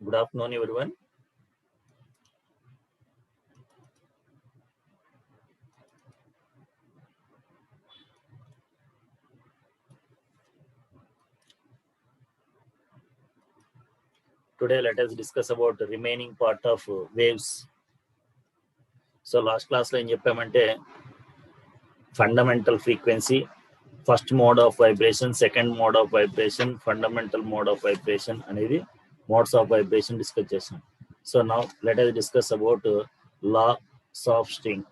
Good afternoon, everyone. Today, let us discuss about the remaining part of waves. So, last class lo em cheppamante fundamental frequency, first mode of vibration, second mode of vibration, fundamental mode of vibration అనేది modes of vibration discuss చేసాం. So now let us discuss about laws of string.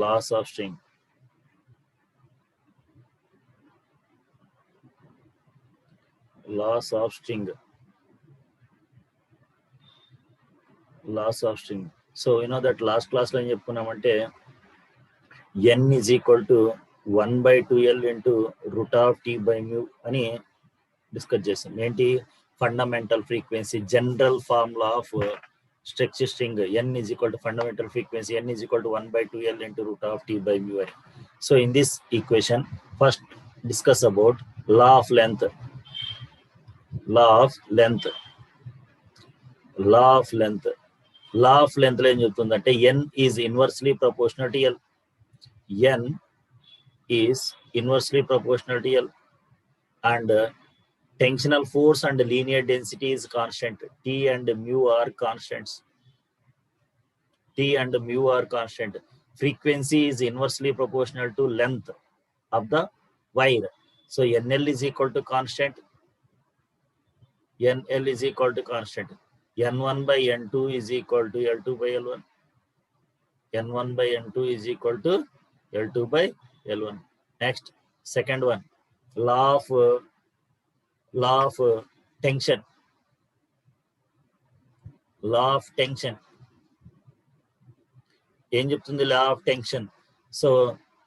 Laws of string. Laws of string. Laws of string. So you know that last class lo em చెప్పుకున్నామంటే n is equal to 1 by 2l into root of t by mu అని discuss చేసాం. ఏంటి fundamental frequency general formula of structure string n is equal to fundamental frequency n is equal to 1 by 2l into root of t by mu అని. So in this equation first discuss about law of length. Law of length. Law of length. Law of length లో ఏం చెప్తుందంటే n is inversely proportional to l. n is inversely proportional to l and tensional force and linear density is constant. T and mu are constants. T and mu are constant. Frequency is inversely proportional to length of the wire. So NL is equal to constant. NL is equal to constant. N1 by N2 is equal to L2 by L1. N1 by N2 is equal to L2 by L1. Next, second one, law of tension. Law of tension. ఏం చెప్తుంది law of tension? So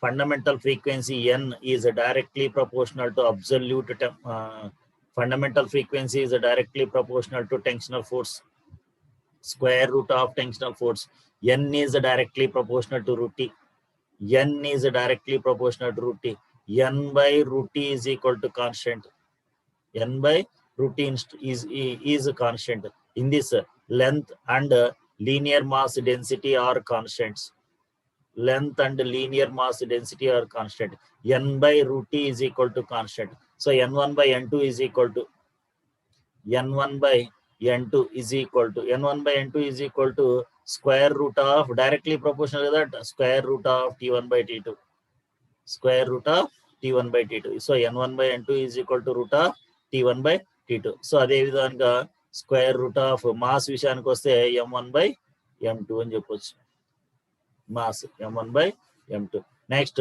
fundamental frequency n is directly proportional to absolute fundamental frequency is directly proportional to tensional force, square root of tensional force. N is directly proportional to root t. N is directly proportional to root t. N by root t is equal to constant. N by root t is constant. In this, length and linear mass density are constants. Length and linear mass density are constant. N by root t is equal to constant. So N1 by N2 is equal to N1 by N2 is equal to N1 by N2 is equal to square root of directly proportional to that square root of T1 by T2. Square root of T1 by T2. So N1 by N2 is equal to root of T1 by T2. So అదే విధంగా square root of mass విషయానికి వస్తే m1 by m2 అని చెప్పొచ్చు. Mass m1 by m2. Next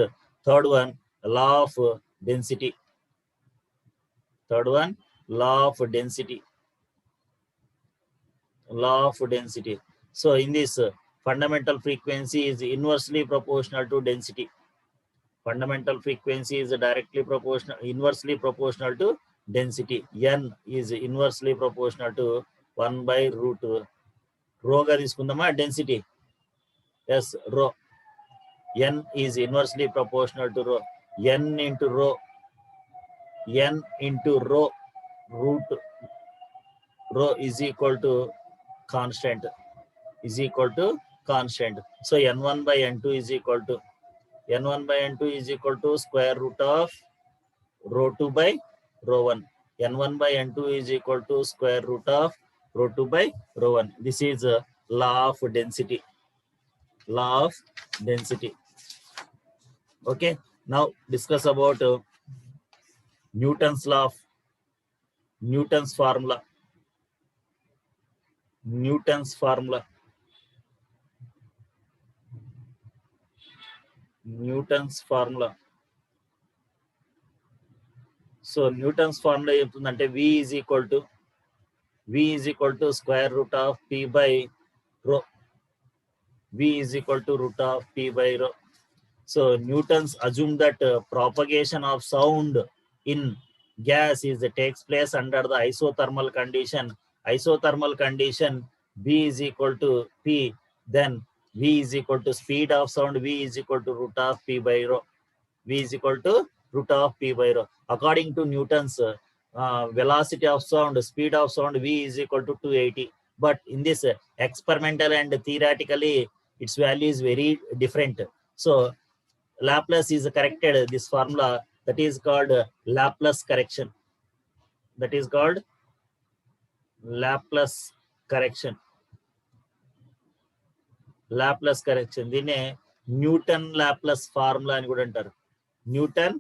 third one law of density. Third one law of density. Law of density. So in this, fundamental frequency is inversely proportional to density. Fundamental frequency is directly proportional, inversely proportional to density. N is inversely proportional to 1 by root rho ga తీసుకుందామా density. Yes, rho. N is inversely proportional to rho. N into rho. N into rho root rho is equal to constant. Is equal to constant. So N1 by N2 is equal to N1 by N2 is equal to square root of rho 2 by rho 1. N1 by N2 is equal to square root of rho 2 by rho 1. This is a law of density. Law of density. Okay. Now discuss about Newton's law of Newton's formula. Newton's formula. Newton's formula. So Newton's formula చెప్తుందంటే V is equal to square root of P by rho. V is equal to root of P by rho. So Newton's assume that propagation of sound in gas takes place under the isothermal condition. Isothermal condition V is equal to P. Then V is equal to speed of sound. V is equal to root of P by rho. V is equal to root of P by rho. According to Newton's velocity of sound, speed of sound, V is equal to 280. But in this experimental and theoretically, its value is very different. So Laplace is corrected this formula, that is called Laplace correction. That is called Laplace correction. Laplace correction. Dine Newton Laplace formula ani kuda antaru. Newton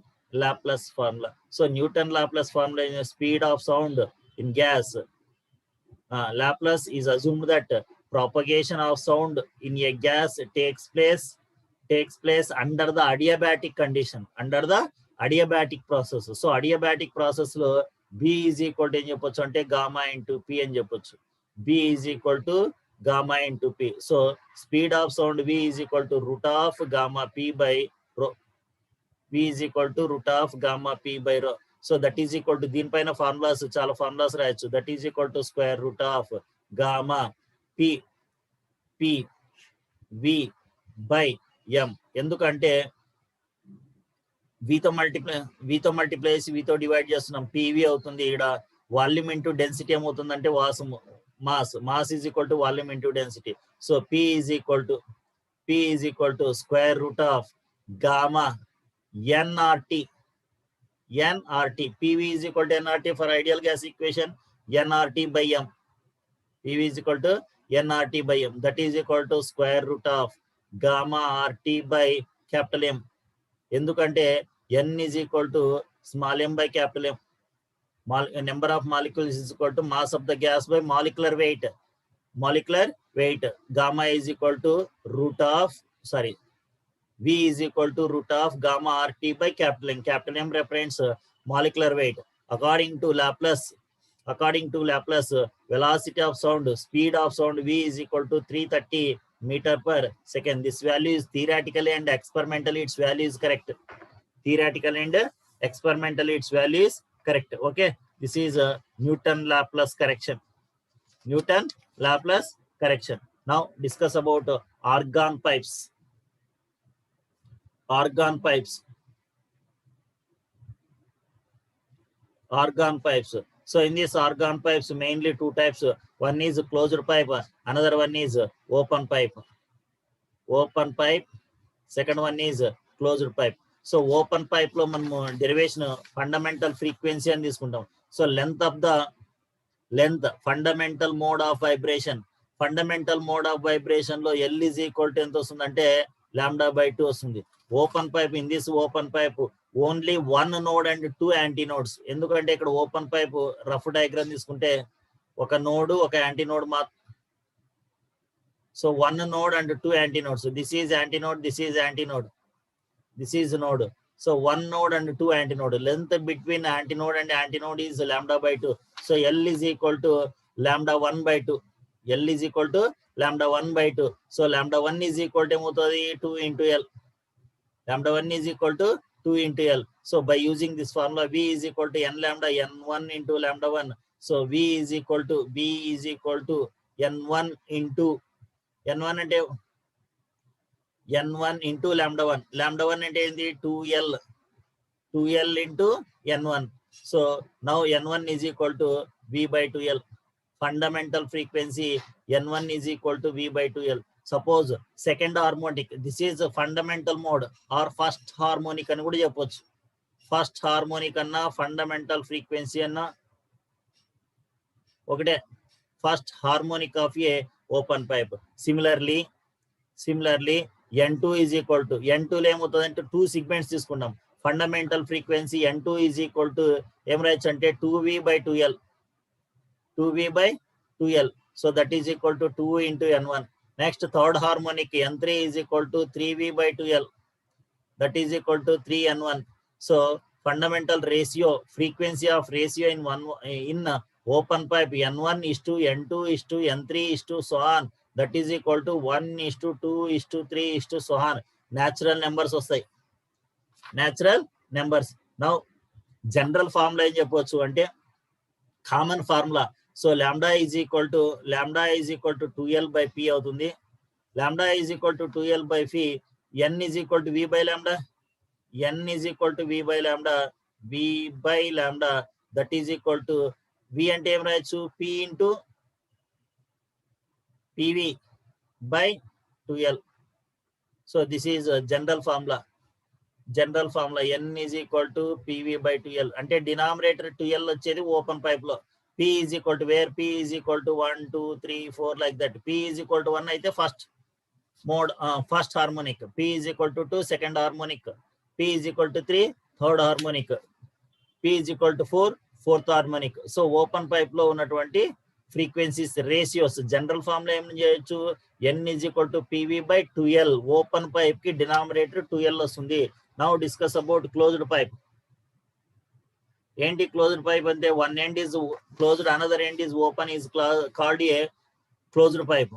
Laplace formula. So Newton Laplace formula is the speed of sound in gas. Laplace is assumed that propagation of sound in a gas takes place under the adiabatic condition, under the adiabatic process. So adiabatic process lo B is equal to ante gamma into P and B is equal to gamma into P. So speed of sound V is equal to root of gamma P by rho. V is equal to root of gamma P by rho. So that is equal to దీనిపైన formulas చాలా formulas రాయొచ్చు. That is equal to square root of gamma P V by M. ఎందుకంటే V తో multiply చేసి V తో divide చేస్తున్నాం. PV అవుతుంది. ఇక్కడ వాల్యూమ్ ఇంటూ డెన్సిటీ ఏమవుతుందంటే mass is equal to volume into density. So P is equal to square root of gamma nRT. PV is equal to nRT for ideal gas equation, nRT by M. PV is equal to nRT by M. That is equal to square root of gamma RT by capital M. ఎందుకంటే N is equal to small m by capital M. Number of molecules is equal to mass of the gas by molecular weight. Gamma is equal to V is equal to root of gamma RT by capital M. Capital M represents molecular weight. According to Laplace, velocity of sound, speed of sound V is equal to 330 meter per second. This value is theoretically and experimentally its value is correct. Okay, this is Newton Laplace correction. Now discuss about argon pipes. So in these argon pipes, mainly two types. One is closed pipe, another one is open pipe. Second one is closed pipe. So open pipe lo manamu derivation fundamental frequency అని తీసుకుంటాం. So length fundamental mode of vibration లో L is equal to ఎంత వస్తుందంటే lambda by 2 వస్తుంది. In this open pipe only one node and two antinodes. ఎందుకంటే ఇక్కడ open pipe rough diagram తీసుకుంటే ఒక నోడ్ ఒక antinode so one node and two antinodes. This is antinode, this is antinode, this is node. So one node and two antinode. Length between antinode and antinode is lambda by 2. So L is equal to lambda 1 by 2. So lambda 1 is equal to 2 into L. Lambda 1 is equal to 2 into L. So by using this formula, V is equal to n lambda n1 into lambda 1. So V is equal to n1 into lambda 1. Lambda 1 అంటే ఏంది 2L into n1. So now n1 is equal to V by 2L. Fundamental frequency n1 is equal to V by 2L. Suppose second harmonic, this is a fundamental mode or first harmonic అని కూడా చెప్పొచ్చు. First harmonic అన్నా fundamental frequency అన్నా ఒకటే. First harmonic of a open pipe. Similarly n2 is equal to n2 లో ఏమవుతుందంటే 2 segments తీసుకుంటాం. Fundamental frequency n2 is equal to ఏం రాయొచ్చు అంటే 2V by 2L. So that is equal to 2 into n1. Next third harmonic n3 is equal to 3V by 2L. That is equal to 3n1. So fundamental ratio, frequency of ratio in open pipe n1 is to n2 is to n3 is to so on. That is equal to 1 is to 2 is to 3 is to so on. Natural numbers వస్తాయి. Now general formula ఏం చెప్పొచ్చు అంటే common formula. So lambda is equal to 2L by P అవుతుంది. Lambda is equal to 2L by P. N is equal to V by lambda. n is equal to v by lambda, v by lambda, that is equal to v అంటే ఏం రాయొచ్చు, p into pv by 2l. So this is a general formula. General formula n is equal to pv by 2l. అంటే denominator 2l వచ్చేది open pipe లో. p is equal to where p is equal to 1 2 3 4 like that. p is equal to 1 అయితే first mode, first harmonic. p is equal to 2 second harmonic. p is equal to 3 third harmonic. p is equal to 4 fourth harmonic. So open pipe లో ఉన్నటువంటి frequencies ratios general form లో ఏం చేయొచ్చు, n is equal to pv by 2l. Open pipe కి denominator 2l వస్తుంది. Now discuss about closed pipe. ఏంటి closed pipe అంటే one end is closed, another end is open, is called a closed pipe.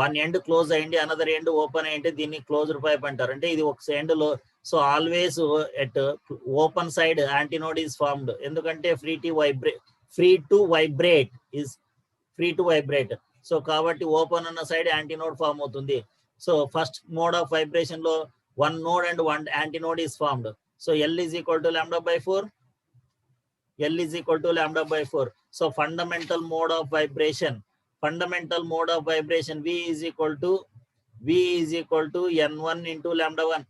One end close అయ్యింది, another end open అయ్యింది, దీన్ని closed pipe అంటారు. అంటే ఇది ఒక ఎండ్ లో, so always at open side antinode is formed. ఎందుకంటే ఫ్రీ టు వైబ్రేట్. సో కాబట్టి ఓపెన్ అన్న సైడ్ యాంటీనోడ్ ఫార్మ్ అవుతుంది. So first mode of vibration లో one node and one antinode is formed. So L is equal to lambda by 4. L is equal to lambda by 4. So fundamental mode of vibration V is equal to n1 into lambda 1.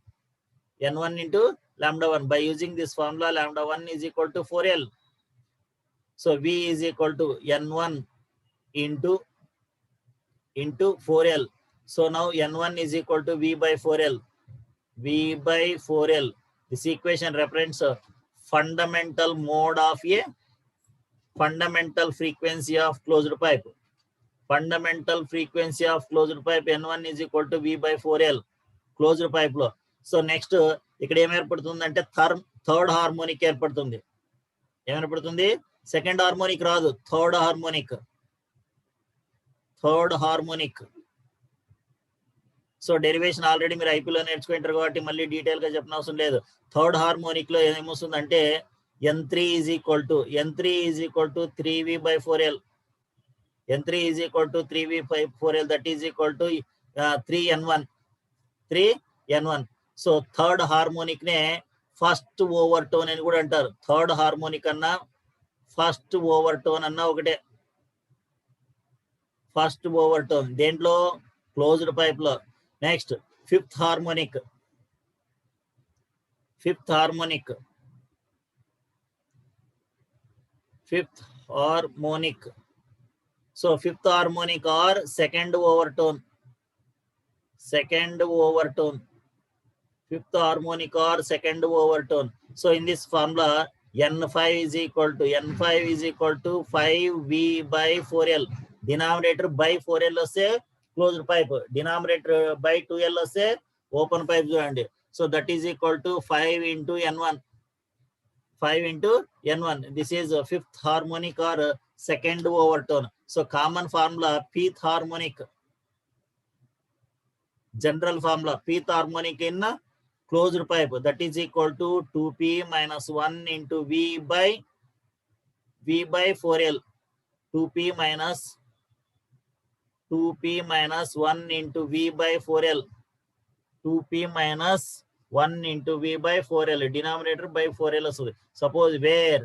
n1 into lambda 1. By using this formula, lambda 1 is equal to 4L. So V is equal to n1 into 4L. So now n1 is equal to V by 4L. V by 4L. This equation represents fundamental mode of a fundamental frequency of closed pipe. Fundamental frequency of closed pipe n1 is equal to V by 4L. Closed pipe లో. So next ఇక్కడ ఏం ఏర్పడుతుంది అంటే third harmonic ఏర్పడుతుంది. ఏమేర్పడుతుంది, second harmonic రాదు, third harmonic. So derivation already మీరు ఐపీలో నేర్చుకుంటారు కాబట్టి మళ్ళీ డీటెయిల్ గా చెప్పనవసరం లేదు. థర్డ్ హార్మోనిక్ లో ఏమొస్తుందంటే n3 is equal to 3v by 4l. n3 is equal to 3v by 4l, that is equal to 3n1. So third harmonic నే ఫస్ట్ ఓవర్ టోన్ అని కూడా అంటారు. థర్డ్ హార్మోనిక్ అన్నా ఫస్ట్ ఓవర్ టోన్ అన్నా ఒకటే. First over tone దేంట్లో, closed pipe లో. Next fifth harmonic. So fifth harmonic or second over tone. Fifth harmonic or second overtone. So in this formula, n5 is equal to 5v by 4l. Denominator by 4l వస్తే closed pipe, denominator by 2l వస్తే open pipe చూడండి. So that is equal to 5 into n1. This is fifth harmonic or second overtone. So common formula pth harmonic. General formula pth harmonic in closed pipe, that is equal to 2p minus 1 into v by 4l. 2p minus 1 into v by 4l. 2p minus 1 into v by 4l. Denominator by 4l. Suppose where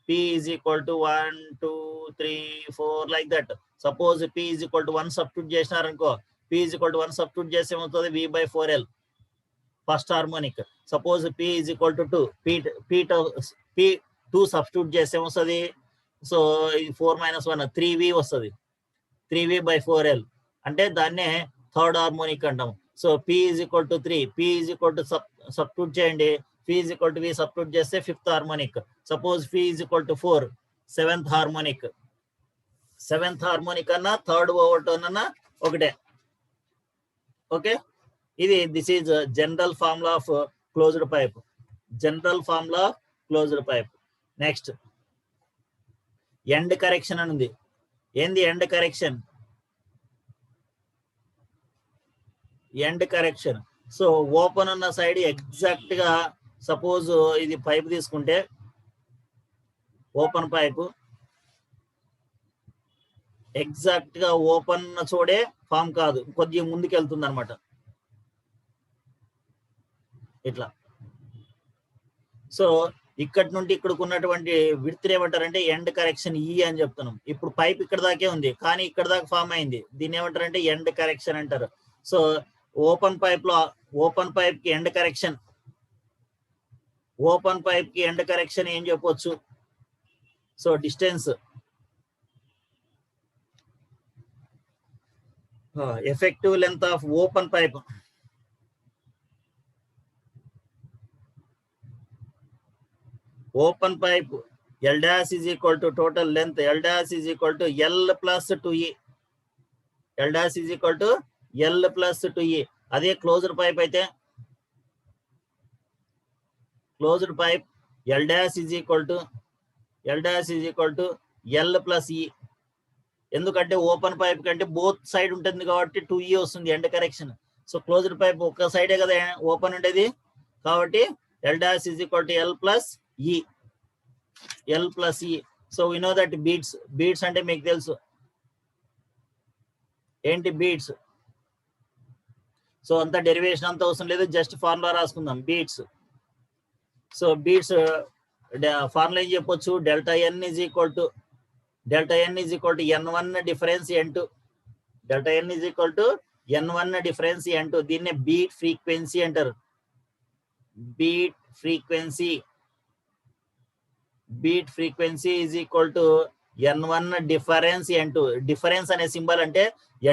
p is equal to 1 2 3 4 like that. Suppose p is equal to 1 substitute చేసినారనుకో, p is equal to 1 substitute చేస్తే ఏమవుతుంది, v by 4l. First harmonic. Suppose p is equal to 2, p 2 substitute చేస్తే వస్తుంది. So 4 minus 1 3v వస్తుంది. 3v by 4l అంటే దాన్నే third harmonic అంటాం. So p is equal to 3, p is equal to substitute చేయండి, p is equal to v substitute చేస్తే fifth harmonic. Suppose p is equal to 4, seventh harmonic అన్నా third overtone అన్నా ఒకటే. Okay, ఇది this is general formula of closed pipe. Next end correction అని ఉంది. ఏంది end correction? So open ఉన్న side exact గా, సపోజ్ ఇది పైప్ తీసుకుంటే ఓపెన్ పైప్ ఎగ్జాక్ట్ గా ఓపెన్ చోడే ఫామ్ కాదు, కొద్దిగా ముందుకు వెళ్తుంది అనమాట. ఇట్లా. సో ఇక్కడి నుండి ఇక్కడికి ఉన్నటువంటి విడ్త్ ఏమంటారంటే ఎండ్ కరెక్షన్ ఈ అని చెప్తున్నాం. ఇప్పుడు పైప్ ఇక్కడ దాకే ఉంది కానీ ఇక్కడ దాకా ఫామ్ అయింది, దీన్ని ఏమంటారంటే ఎండ్ కరెక్షన్ అంటారు. సో ఓపెన్ పైప్ లో ఓపెన్ పైప్ కి ఎండ్ కరెక్షన్, ఓపెన్ పైప్ కి ఎండ్ కరెక్షన్ ఏం చెప్పొచ్చు? So distance, effective length of open pipe, open pipe L dash is equal to total length, L dash is equal to L plus 2E, L dash is equal to L plus 2E. అదే closed pipe అయితే closed pipe L dash is equal to L plus E. ఎందుకంటే open pipe కంటే both side ఉంటుంది కాబట్టి 2E వస్తుంది end correction. So closed pipe ఒక సైడే కదా ఓపెన్ ఉండేది కాబట్టి L dash is equal to L plus E, L plus E. So we know that beads అంటే మీకు తెలుసు ఏంటి బీడ్స్. సో అంత డెరివేషన్ అంత అవసరం లేదు, జస్ట్ ఫార్ములా రాసుకుందాం బీడ్స్. సో బీడ్స్ ఫార్ములా ఏం చెప్పొచ్చు? Delta N is equal to N1 difference N2, delta N is equal to N1 difference N2. దీన్నే బీట్ ఫ్రీక్వెన్సీ అంటారు. Beat frequency is equal to N1 difference N2. Difference అనే symbol అంటే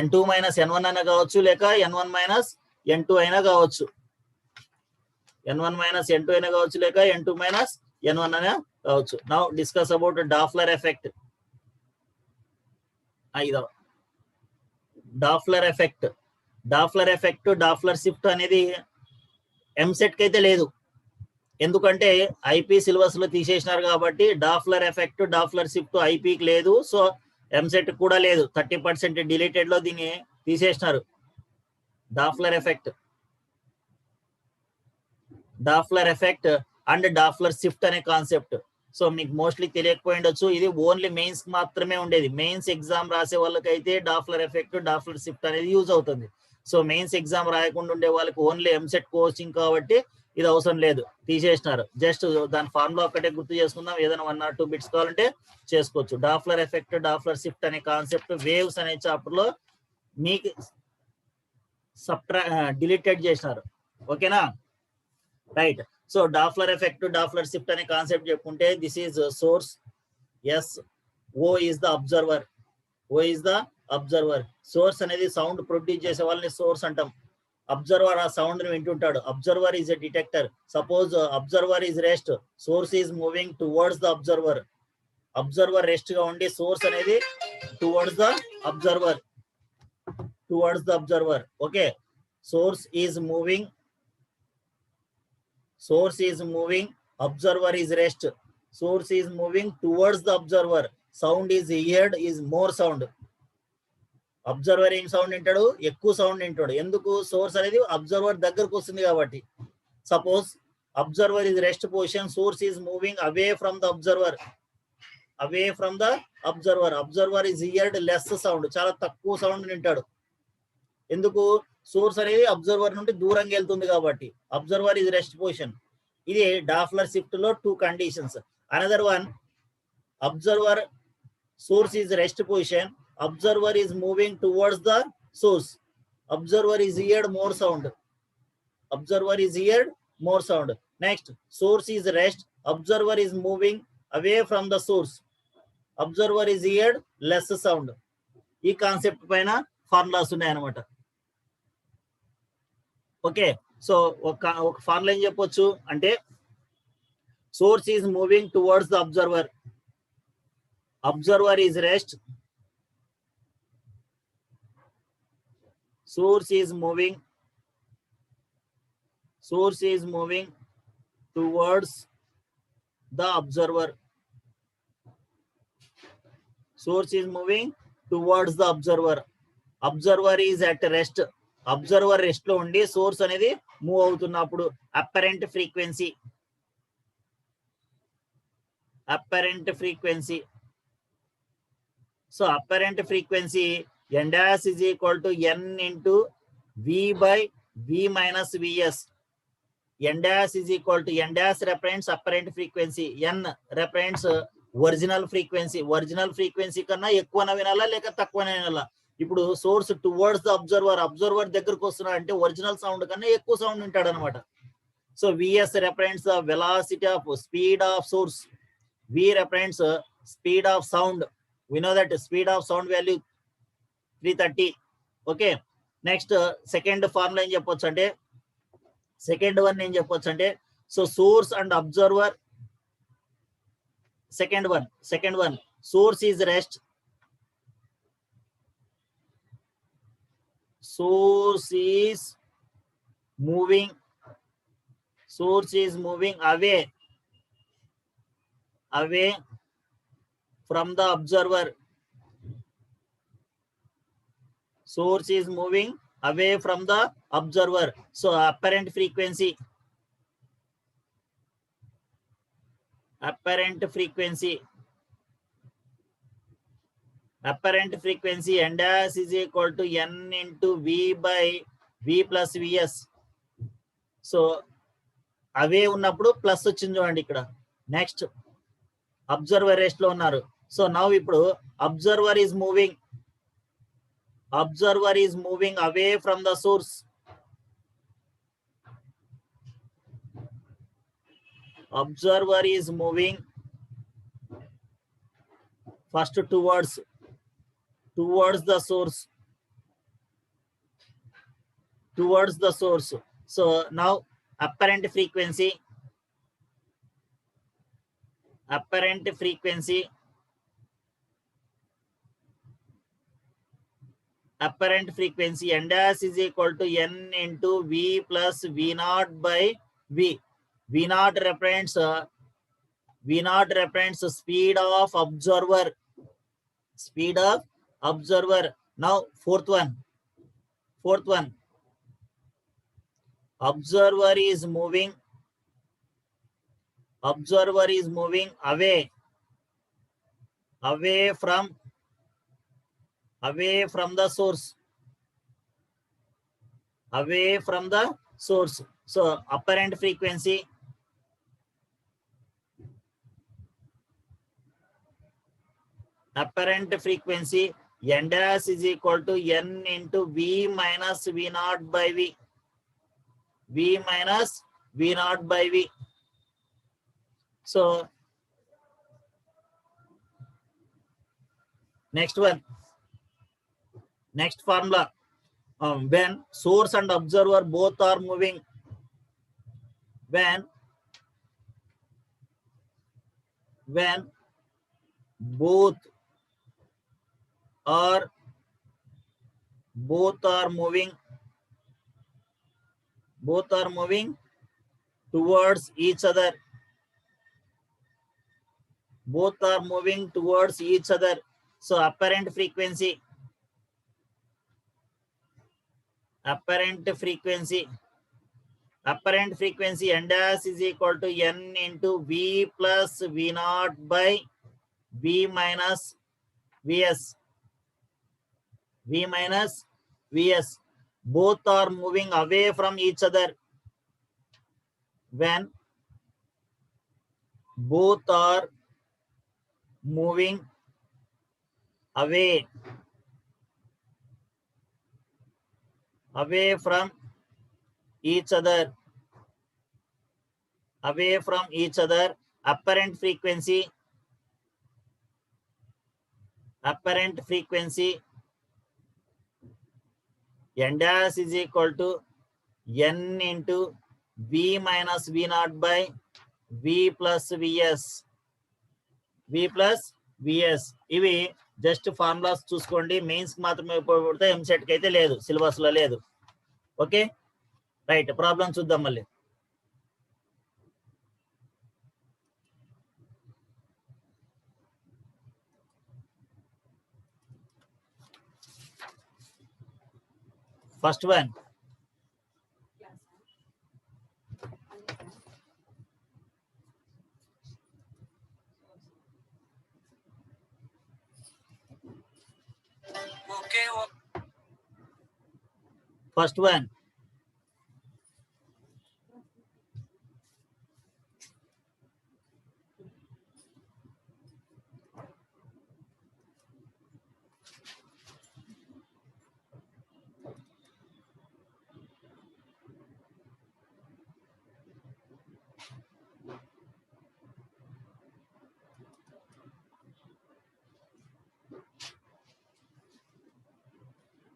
N2 minus N1 అయినా కావచ్చు, లేక N1 minus N2 అయినా కావచ్చు, N1 minus N2 అయినా కావచ్చు, లేక N2 మైనస్ N1 అయినా కావచ్చు. Now discuss about Doppler effect. Doppler effect, Doppler shift అనేది ఎంసెట్ కి అయితే లేదు, ఎందుకంటే ఐపీ సిలబస్ లో తీసేసినారు కాబట్టి డాప్లర్ ఎఫెక్ట్, డాప్లర్ షిఫ్ట్ ఐపీకి లేదు. సో ఎంసెట్ కూడా లేదు, 30% డిలీటెడ్ లో దీన్ని తీసేసినారు. Doppler effect and Doppler shift అనే కాన్సెప్ట్. సో మీకు మోస్ట్లీ తెలియకపోయిండొచ్చు, ఇది ఓన్లీ మెయిన్స్ మాత్రమే ఉండేది. మెయిన్స్ ఎగ్జామ్ రాసే వాళ్ళకైతే డాప్లర్ ఎఫెక్ట్, డాప్లర్ షిఫ్ట్ అనేది యూజ్ అవుతుంది. సో మెయిన్స్ ఎగ్జామ్ రాయకుండా ఉండే వాళ్ళకి ఓన్లీ ఎంసెట్ కోచింగ్ కాబట్టి ఇది అవసరం లేదు, తీసేసినారు. జస్ట్ దాని ఫార్ములా ఒక్కటే గుర్తు చేసుకుందాం, ఏదైనా 1 or 2 బిట్స్ కావాలంటే చేసుకోవచ్చు. డాప్లర్ ఎఫెక్ట్, డాప్లర్ షిఫ్ట్ అనే కాన్సెప్ట్ వేవ్స్ అనే చాప్టర్ లో మీకు డిలీటెడ్ చేసినారు. ఓకేనా, right. So Doppler effect, Doppler shift అనే కాన్సెప్ట్ చెప్పుకుంటే this is source, S, O is the observer. Source అనేది సౌండ్ ప్రొడ్యూస్ చేసే వాళ్ళని సోర్స్ అంటాం. అబ్జర్వర్ ఆ సౌండ్ ని వింటుంటాడు. Observer is a detector. Suppose observer is rest, source is moving towards the observer. Observer rest గా ఉండి సోర్స్ అనేది towards the observer. Okay, source is moving, observer is rest, source is moving towards the observer. Sound is heard is more sound. Observer ఏం sound వింటాడు? ఎక్కువ sound వింటాడు. ఎందుకు? Source అనేది observer దగ్గరకు వస్తుంది కాబట్టి. Suppose observer is rest position, source is moving away from the observer. Observer is heard less sound, చాలా తక్కువ సౌండ్ వింటాడు. ఎందుకు? సోర్స్ అనేది అబ్జర్వర్ నుండి దూరంగా వెళ్తుంది కాబట్టి. Observer is rest position. ఇది డాప్లర్ షిఫ్ట్ లో 2 conditions. Another one, observer source is rest position, observer is moving towards the source, observer is heard more sound. Next, source is rest, observer is moving away from the source, observer is heard less sound. ఈ concept పైన formulas ఉన్నాయన్నమాట. Okay, so ఒక formula ఏం చెప్పొచ్చు అంటే source is moving towards the observer, observer is rest, source is moving towards the observer, observer is at rest, observer rest లో ఉండి source అనేది మూవ్ అవుతున్నప్పుడు apparent frequency. So apparent frequency n dash is equal to n into v by v minus vs. N dash is equal to N dash represents apparent frequency, N represents original frequency. Original frequency కన్నా ఎక్కువన వినాలా లేక తక్కువన వినాలా? ఇప్పుడు source towards the observer దగ్గరకు వస్తున్నా అంటే original sound కన్నా ఎక్కువ సౌండ్ వింటాడు అనమాట. So Vs represents the velocity of speed of source. V represents speed of sound. We know that speed of sound value 330. Okay, next second formula ఏం చెప్పొచ్చు అంటే, సెకండ్ వన్ ఏం చెప్పొచ్చు అంటే, so source and observer, second one source is rest, source is moving away from the observer. Source is moving away from the observer. So apparent frequency N dash is equal to N into V by V plus Vs. So అవే ఉన్నప్పుడు plus వచ్చింది చూడండి ఇక్కడ. Next observer rest లో ఉన్నారు. So now ఇప్పుడు observer is moving away from the source. Observer is moving first towards the source. So now apparent frequency N dash is equal to N into V plus V naught by V. V naught represents speed of observer. Now fourth one observer is moving away from the source. So apparent frequency N dash is equal to N into V minus V naught by V. So next formula, when source and observer both are moving, when both are moving towards each other. So apparent frequency N dash is equal to N into V plus V naught by V minus Vs. Both are moving away from each other. When both are moving away from each other, apparent frequency N dash is equal to N into V minus V naught by V plus Vs. ఇవి just formulas చూసుకోండి. Mains మాత్రమే ఉపయోగపడతాయి, ఎంసెట్ కి అయితే లేదు, syllabus లో లేదు. Okay right, problem చూద్దాం మళ్ళీ. First one,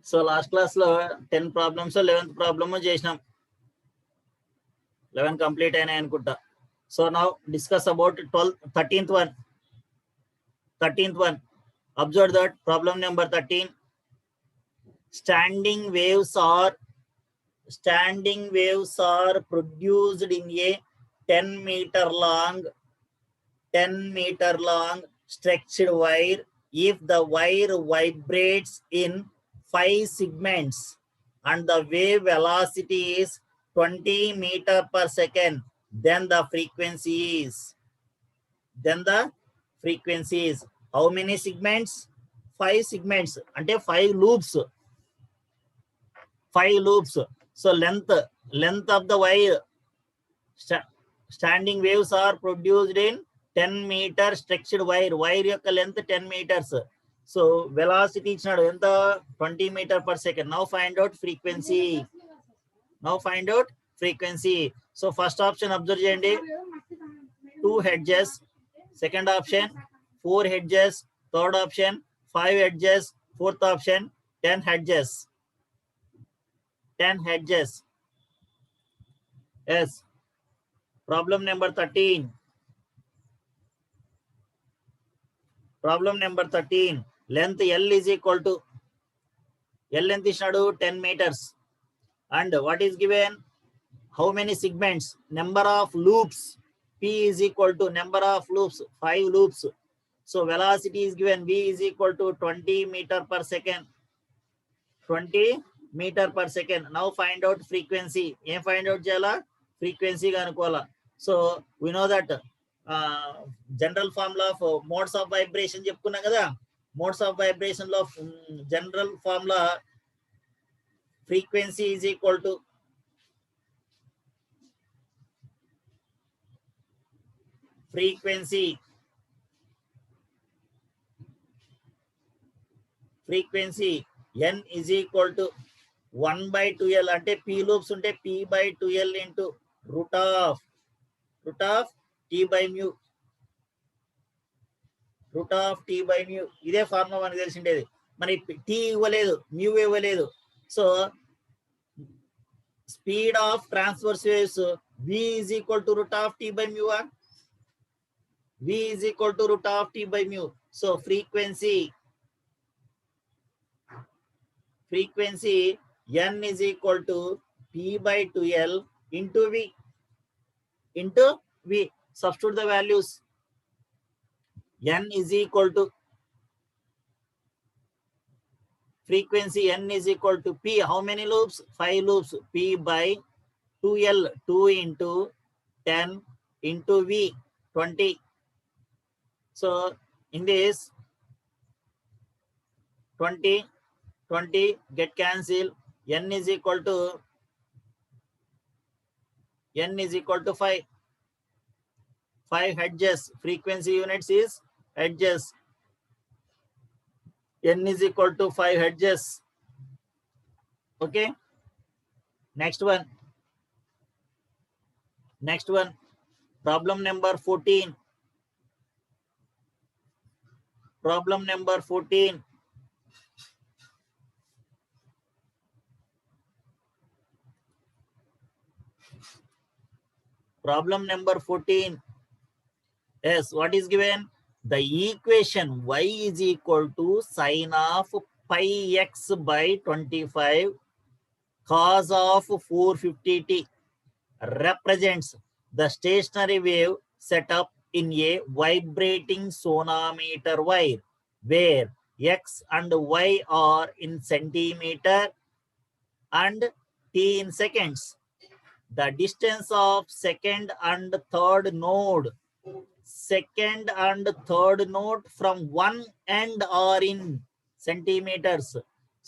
so last class లో 10 ప్రాబ్లమ్స్ 11th ప్రాబ్లమ్ చేసినాం. 11 కంప్లీట్ అయినాయి అనుకుంటా. So now discuss about 13th one. Observe that problem number 13. Standing waves are produced in a 10-meter long stretched wire if the wire vibrates in 5 segments and the wave velocity is 20 meters per second, then the frequency is how many segments? 5 segments ante 5 loops. So length of the wire, standing waves are produced in 10-meter stretched wire యొక్క length 10 meters. So velocity ఇచ్చినాడు ఎంత 20 meters per second. Now find out frequency. So first option observe చేయండి, 2 hedges. Second option 4 hedges. Third option 5 hedges. Fourth option 10 hedges. Yes. Problem number 13. Length L is equal to length is 10 meters. And what is given? How many segments? Number of loops. P is equal to number of loops, 5 loops. So velocity is given, V is equal to 20 meters per second. 20 meters per second. Now find out frequency. Em find out cheyala? Frequency kanukovala. So we know that general formula of modes of vibration చెప్పుకున్నాం కదా. Modes of vibration లో general formula frequency is equal to frequency n is equal to 1/2L. అంటే p loops ఉంటే p/2L into root of t by mu. ఇదే formula మనకు తెలిసిండేది. మరి t ఇవ్వలేదు, mu ఇవ్వలేదు. So speed of transverse waves v is equal to root of t by mu. V is equal to root of t by mu. So frequency n is equal to p/2L into v. Substitute the values. N is equal to frequency n is equal to p. How many loops? 5 loops. p/2L, 2 into 10 into v, 20. So in this 20 get cancel. N is equal to 5 hedges. Frequency units is hedges. N is equal to 5 hedges. Okay. Next one. Problem number 14. Problem number 14. Yes, what is given? The equation y is equal to sine of pi x by 25 cos of 450t represents the stationary wave set up in a vibrating sonometer wire where x and y are in centimeter and t in seconds. The distance of second and third node from one end are in centimeters.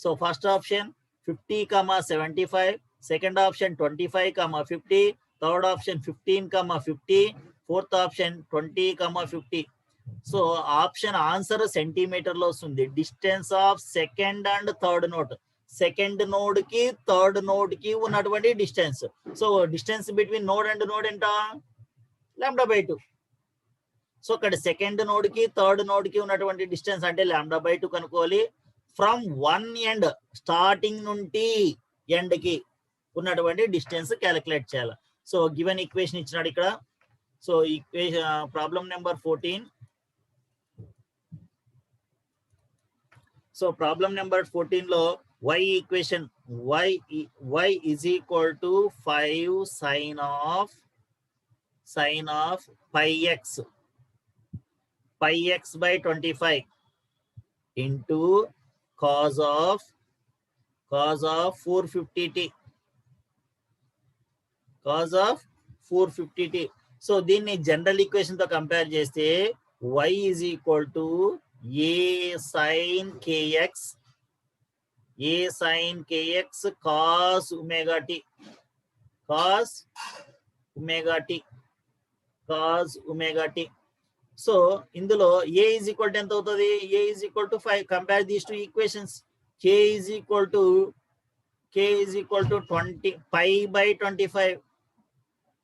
So first option 50, 75. Second option 25, 50. Third option 15, 50. Fourth option 20, 50. So option answer centimeter lo undi. Distance of second and third node. Second node ki third node ki ఉన్నటువంటి distance. So distance between node and node ఎంత? λ/2. So ఇక్కడ second node కి third node కి ఉన్నటువంటి distance అంటే λ/2 కనుక్కోవాలి. From one end starting నుండి end కి ఉన్నటువంటి డిస్టెన్స్ క్యాలిక్యులేట్ చేయాలి. సో గివెన్ ఈక్వేషన్ ఇచ్చినాడు ఇక్కడ. So equation problem number 14. So problem number 14 లో y equation y is equal to 5 sin of pi x by 25 into cos of 450t. So దీన్ని general equation తో compare చేస్తే y is equal to a sin kx cos omega t. So ఇందులో a is equal to ఎంత అవుతుంది? a is equal to 5. Compare these to equations. k is equal to 20 pi by 25.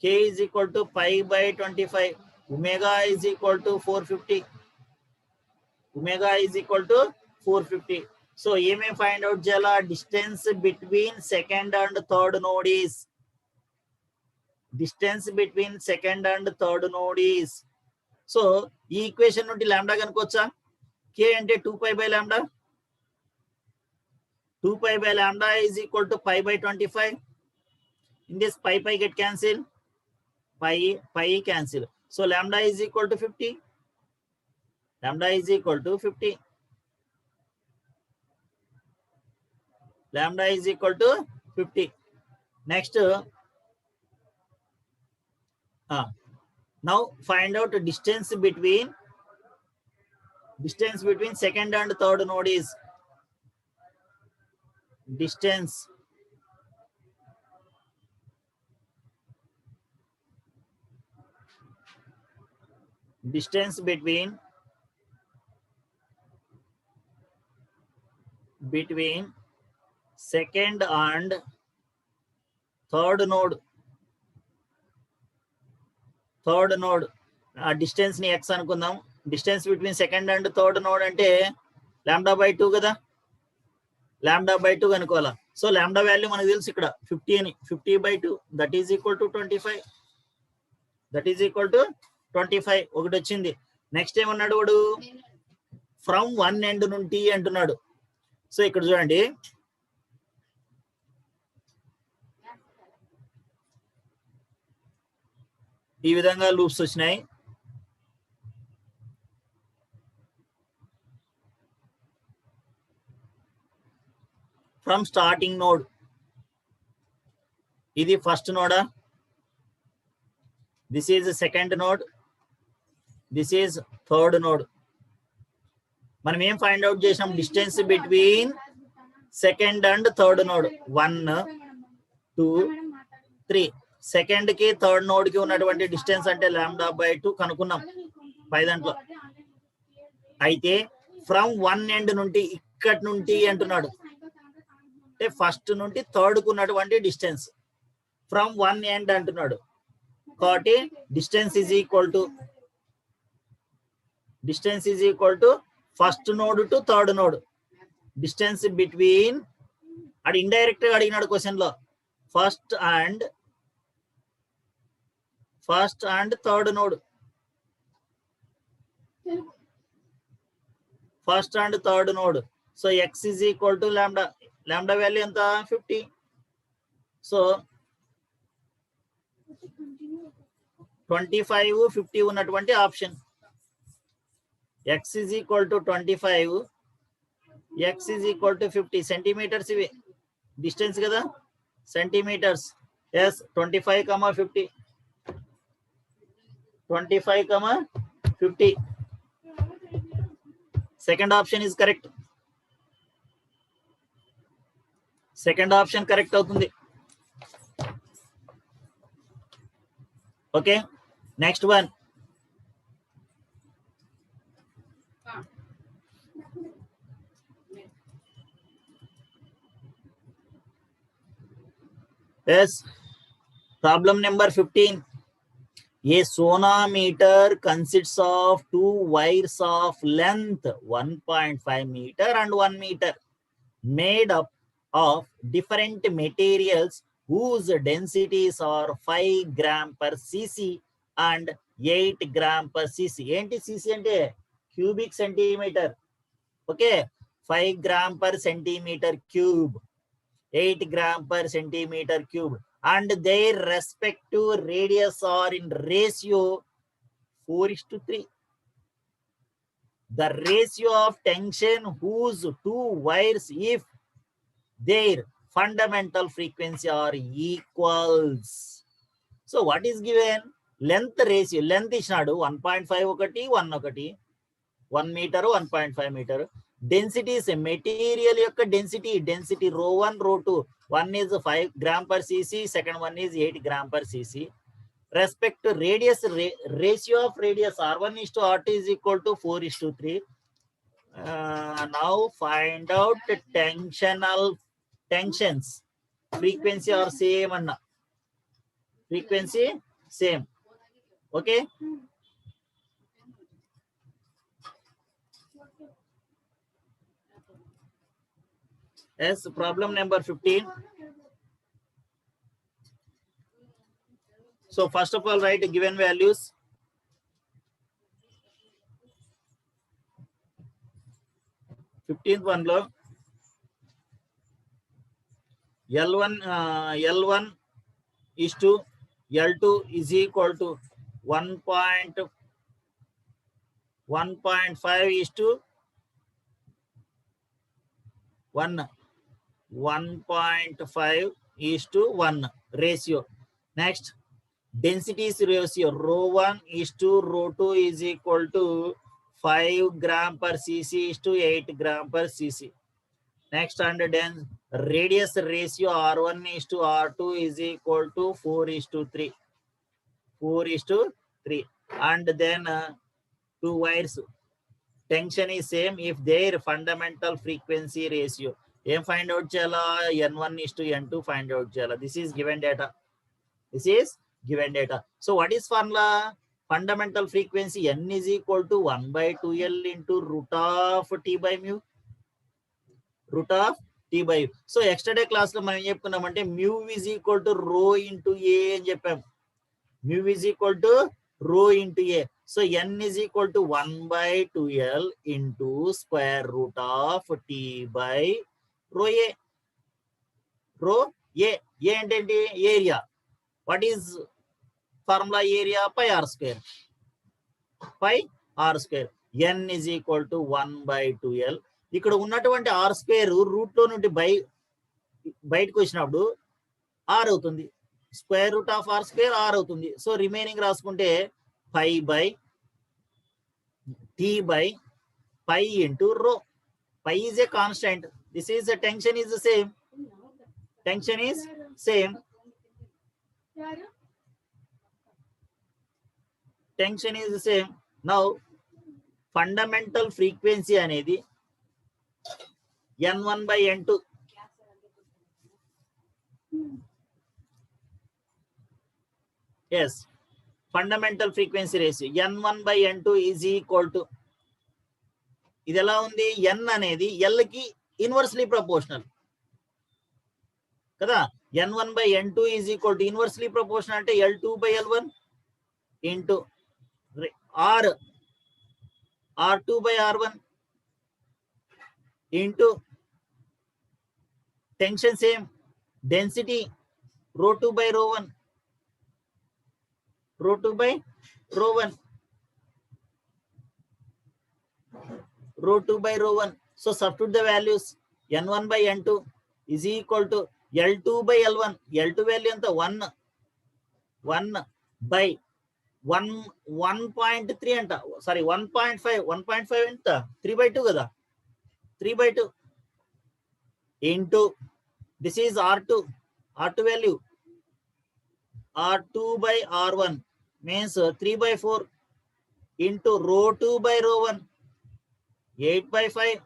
k is equal to pi by 25. omega is equal to 450. So ఏమేం find out చేయాలా? Distance between second and third node is. So ఈ equation నుండి lambda కనుకోవచ్చా? k అంటే 2 pi lambda is equal to pi by 25. In this pi get cancel, pi cancel. So lambda is equal to 50. Lambda is equal to 50. Next, now find out the distance between second and third node is distance between second and third node. Distance ని x అనుకుందాం. Distance between second and third node అంటే lambda by 2 కదా. Lambda by 2 అనుకోవాలా. So lambda value మనకు తెలుసు ఇక్కడ 50 అని. 50 by 2 that is equal to 25. ఒకటి వచ్చింది. నెక్స్ట్ ఏమన్నాడు వాడు? ఫ్రమ్ వన్ ఎండ్ నుండి అంటున్నాడు. సో ఇక్కడ చూడండి, ఈ విధంగా లూప్స్ వచ్చినాయి. ఫ్రమ్ స్టార్టింగ్ నోడ్, ఇది first NUDA, this is second node, this is third node. మనం ఏం ఫైండ్ అవుట్ చేసాం? Distance between second and third node 1 2 3. Second కి థర్డ్ నోడ్ కి ఉన్నటువంటి డిస్టెన్స్ అంటే లాంబ్డా బై 2 కనుక్కున్నాం పై దాంట్లో. అయితే ఫ్రమ్ వన్ ఎండ్ నుండి, ఇక్కడి నుండి అంటున్నాడు, అంటే ఫస్ట్ నుండి థర్డ్ కు ఉన్నటువంటి డిస్టెన్స్ ఫ్రమ్ వన్ ఎండ్ అంటున్నాడు. కాబట్టి distance is equal to first node to third node. Distance between, అది ఇండైరెక్ట్ గా అడిగినాడు క్వశ్చన్ లో, first and third node. So x is equal to lambda. Lambda value ఎంత? 50. సో 25 50 ఉన్నటువంటి option. x is equal to 25, x is equal to 50. Centimetres ఇవి distance కదా, centimetres. Yes 25, 50. Second option is correct. Second option correct అవుతుంది. Okay, next one. Yes, problem number 15. A sonometer consists of two wires of length 1.5 meter and 1 meter made up of different materials whose densities are 5 gram per cc and 8 gram per cc. ఏంటి cc అంటే cubic centimeter. Okay, 5 gram per centimeter cube, 8 gram per centimeter cube, and their respective radius are in ratio 4:3. The ratio of tension whose two wires, if their fundamental frequency are equals. So what is given? Length ratio. Length ఇచ్చినాడు 1.5 ఒకటి 1 ఒకటి 1 meter 1.5 meter. Density is material యొక్క density ρ1 ρ2. One is 5 gram per cc, second one is 8 gram per cc. Respect to radius, ratio of radius r1 is to r2 is equal to 4:3. Now find out tensions. Frequency are same and frequency same. Okay. Yes, problem number 15. So first of all, write given values. Fifteenth one lo L1 is to L2 is equal to 1.5 is to 1. 1.5 is to 1 ratio. Next, densities ratio ρ1 is to ρ2 is equal to 5 gram per cc is to 8 gram per cc. Next, and then radius ratio r1 is to r2 is equal to 4:3. 4:3. And then two wires. Tension is same if their fundamental frequency ratio. Em find out chala n1 is to n2 find out chala. This is given data. This is given data. So what is formula? Fundamental frequency n is equal to 1/2l into root of t by mu. Root of t by mu. So extra day class lo మనం చెప్పుకున్నామంటే mu is equal to rho into a అని చెప్పాం. Mu is equal to rho into a. So n is equal to 1/2l into square root of t by rho a. Rho a. A అంటే area. What is formula area? Pi r square. Pi r square. N is equal to 1/2l. ఇక్కడ ఉన్నటువంటి r square route లో నుండి బయటకు వచ్చినప్పుడు r అవుతుంది. Square root of r square r అవుతుంది. So remaining రాసుకుంటే pi by t by pi into rho. Pi is a constant. This is a tension is the same. Tension is same. Tension is the same. Now fundamental frequency అనేది n1 by n2. Yes, fundamental frequency ratio n1 by n2 is equal to, ఇది ఎలా ఉంది, n అనేది l కి inversely proportional కదా. n1 by n2 is equal to inversely proportional అంటే l2 by l1 into r2 by r1 into tension same, density ρ2 by ρ1, ρ2 by ρ1, ρ2 by ρ1. So substitute the values. n1 by n2 is equal to l2 by l1. L2 value anta 1 by 1.3 అంట, sorry 1.5 ఎంత 3/2 కదా, 3/2 into this is r2 value r2 by r1 means 3/4 into ρ2 by ρ1 8/5.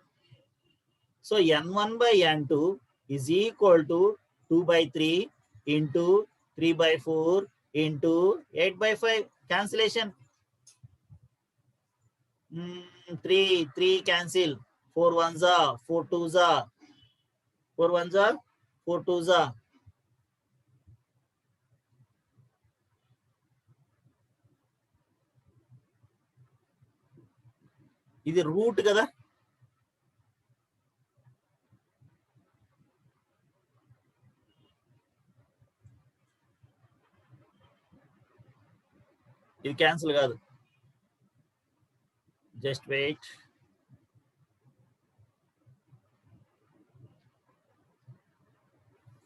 So n1 by n2 is equal to 2/3 into 3/4 into 8/5. Cancellation. 3 cancel. 4 ones are, 4 twos are, 4 ones are, 4 twos are. ఇది root కదా, ఇది cancel కాదు. Just wait.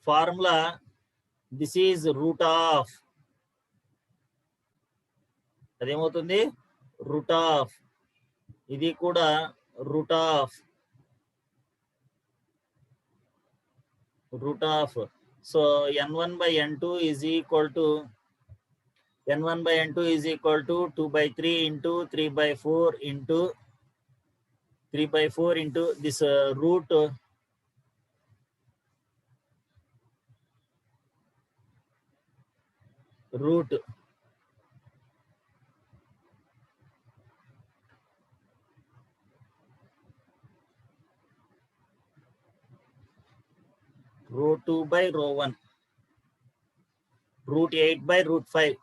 Formula this is root of, అదేమవుతుంది root of, ఇది కూడా root of, root of. So n1 by n2 is equal to, n1 by n2 is equal to 2 by 3 into 3 by 4 into 3 by 4 into this root 2 by row 1, root 8 by root 5,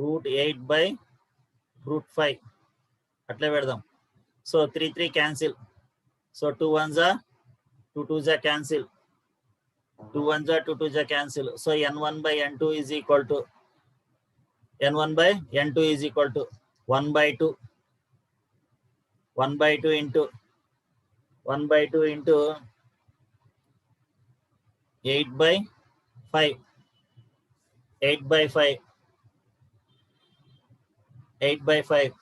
root 8 by root 5 అట్లా పెడదాం. So 3 3 cancel. So 2 ones are, 2 twos are cancel, 2 ones are, 2 twos are cancel. So n1 by n2 is equal to, n1 by n2 is equal to 1 by 2, 1 by 2 into 1 by 2 into 8 by 5, 8 by 5, 8 by 5.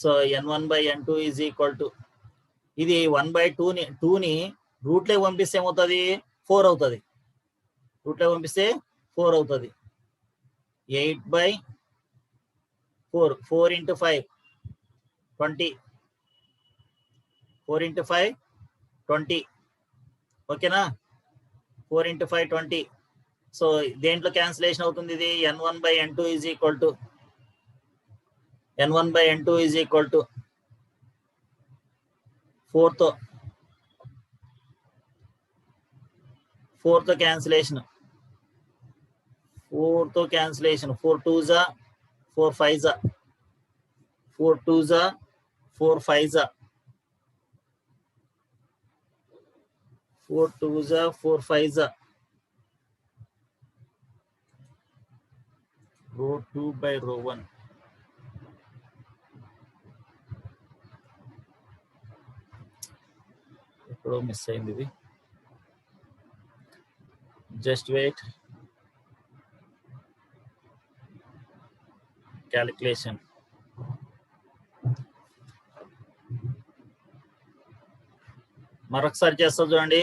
So n1 by n2 is equal to, ఇది 1 by 2 ని route లో పంపిస్తే ఏమవుతుంది 4 అవుతుంది, route లో పంపిస్తే 4 అవుతుంది. 8 by 4, 4 into 5 20, 4 into 5 20, ఓకేనా, 4 into 5 20. సో దేంట్లో క్యాన్సిలేషన్ అవుతుంది, ఇది n1 by n2 is equal to, n1 by n2 is equal to 4 తో క్యాన్సిలేషన్, 4 తో cancellation, 4 twos are, 4 fives are, 4 twos are, 4 fives are, 4 twos are, 4 fives are. Row 2 by row 1. ఎక్కడో miss అయింది ఇది, just wait. Calculation, మరొకసారి చేస్తా చూడండి.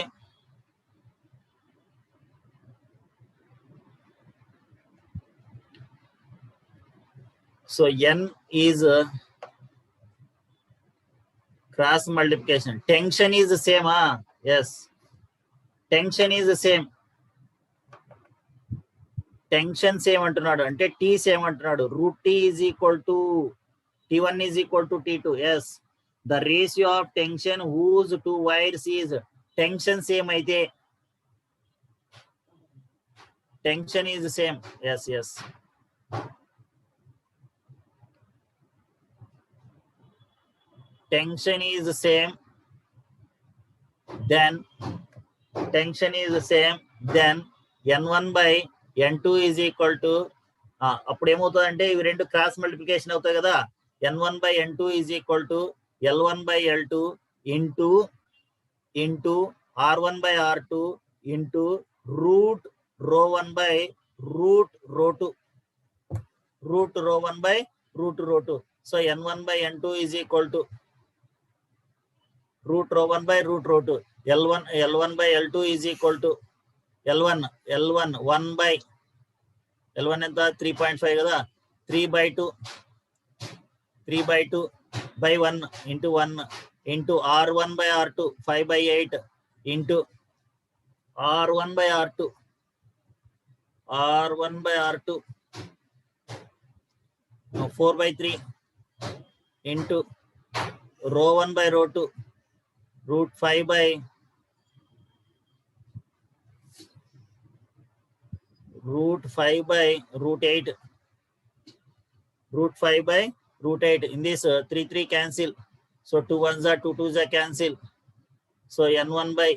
So n is cross multiplication. Tension is the same, yes, tension is the same, tension same అంటున్నాడు అంటే T same అంటున్నాడు. Root T is equal to T1 is equal to T2. Yes, the ratio of tension whose two wires is tension same అయితే tension is same. Yes, yes. Tension is same, then tension is same, then N1 by N2 is equal to అప్పుడు ఏమవుతుందంటే ఇవి రెండు cross multiplication అవుతాయి కదా. N1 by N2 is equal to L1 by L2 into R1 by R2 into root rho 1 by root rho 2, root rho 1 by root rho 2. So N1 by N2 is equal to root rho 1 by root rho 2. L1 by L2 is equal to L1 1 by L1 ఎంత 3.5 కదా, 3 by 2 by 1 into 1 into R1 by R2 5 by 8 into R1 by R2 by R2 4/3 into rho 1 by rho 2 root 5 by root 5 by root 8 root 5 by root 8. In this 3 cancel, so 2 1s are 2 2s are cancel, so n1 by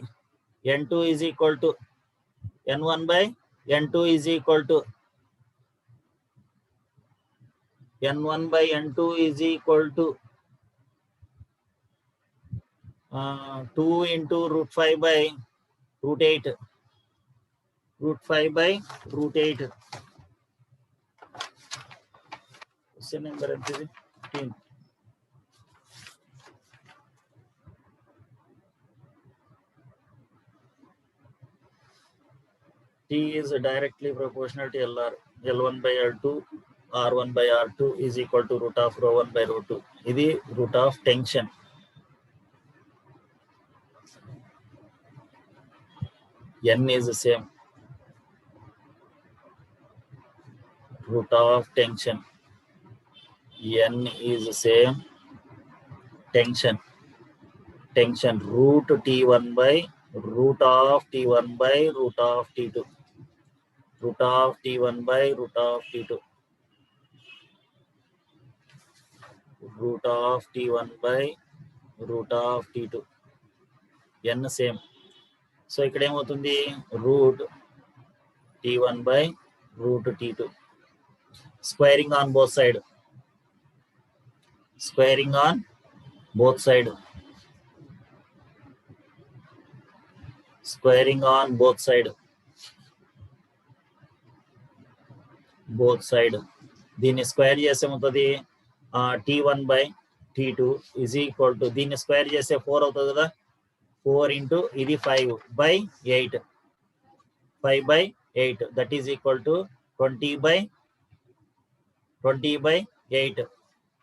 n2 is equal to n1 by n2 is equal to n1 by n2 is equal to 2 into root 5 by root 8 root 5 by root 8. Question number 15. T is directly proportional to LR. L1 by L2, R1 by R2 is equal to root of rho 1 by rho 2. This is root of tension. N is the same. Root of tension. N is the same. Tension. Tension root T1 by root of T1 by root of T2. Root of T1 by root of T2. Root of T1 by root of T2. N same. So ఇక్కడ ఏమవుతుంది root T1 by root T2. Squaring on both sides. Squaring on both sides. Squaring on both sides. Both sides. దీన్ని square చేస్తే ఏమవుతుంది T1 by T2 is equal to దీన్ని square చేస్తే 4 అవుతుంది కదా 4 into ఇది 5 by 8 5 by 8 that is equal to 20 by 8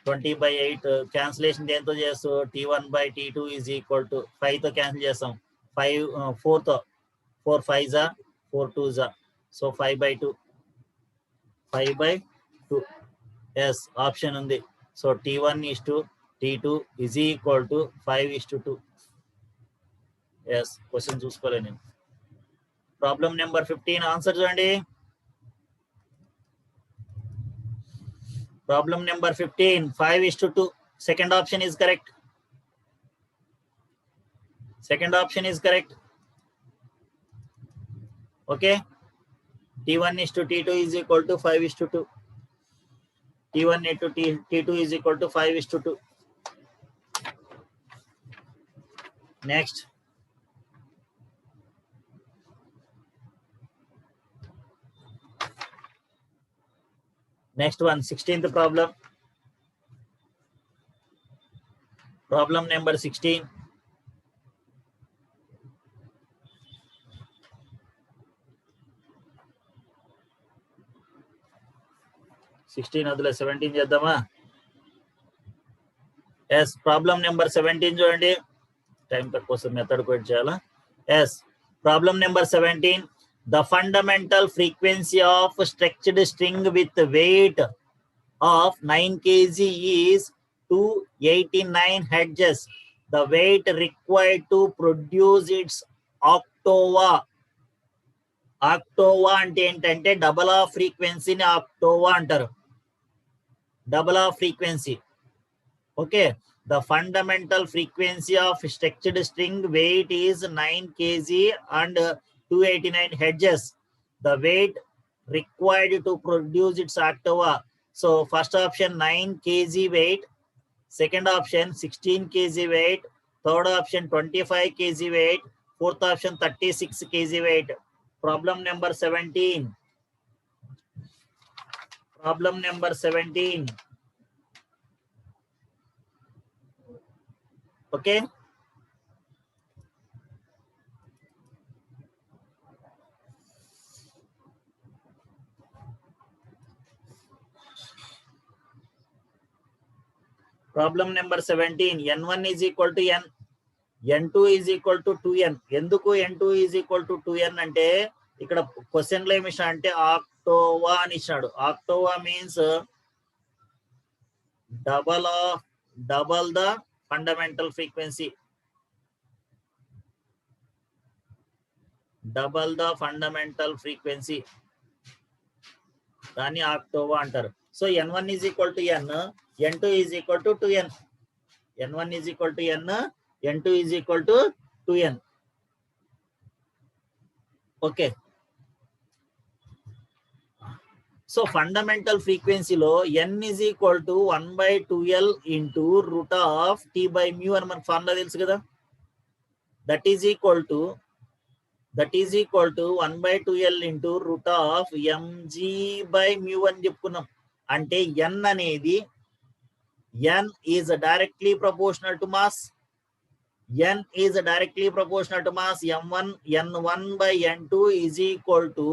20 by 8 cancellation దేంతో చేస్తూ T1 by T2 is equal to 5 తో క్యాన్సిల్ చేస్తాం 5 4 తో 4 5s 4 2s so 5 by 2 5 by 2 yes option ఉంది so T1 is to T2 is equal to 5 is to 2 yes question చూసుకోలే నేను problem number 15 answer చూడండి problem number 15 5 is to 2 second option is correct second option is correct okay T1 is to T2 is equal to 5 is to 2 T1 into T2 is equal to 5 is to 2 next next one 16th problem problem number 16 16 అదిలే 17 చేద్దామా yes problem number 17 చూడండి time తక్కువ method క్వెట్ చేయాలా yes problem number 17 the fundamental frequency of stretched string with weight of 9 kg is 289 hertz the weight required to produce its octava అంటే ఏంటంటే double of ఫ్రీక్వెన్సీని ఆక్టోవా అంటారు double of frequency okay the fundamental frequency of stretched string weight is 9 kg and 289 hertz the weight required to produce its octava so first option 9 kg weight second option 16 kg weight third option 25 kg weight fourth option 36 kg weight problem number 17 problem number 17 okay problem number 17 n1 is equal to n n2 is equal to 2n ఎందుకు n2 is equal to 2n అంటే ఇక్కడ question లో ఏమి ఇచ్చాడు అంటే ఆక్టోవా అని ఇచ్చాడు ఆక్టోవా means double the fundamental frequency. Double the fundamental frequency. దాన్ని ఆక్టోవా అంటారు. So n1 is equal to n, n2 is equal to 2n. n1 is equal to n, n2 is equal to 2n. Okay. So fundamental ఫ్రీక్వెన్సీలో n is equal to 1/2l into root of t by mu అని మనకు formula తెలుసు కదా. That is equal to 1/2l into root of mg by mu అని చెప్పుకున్నాం. అంటే n అనేది n is directly proportional to mass. n is directly proportional to mass. n1 by n2 is equal to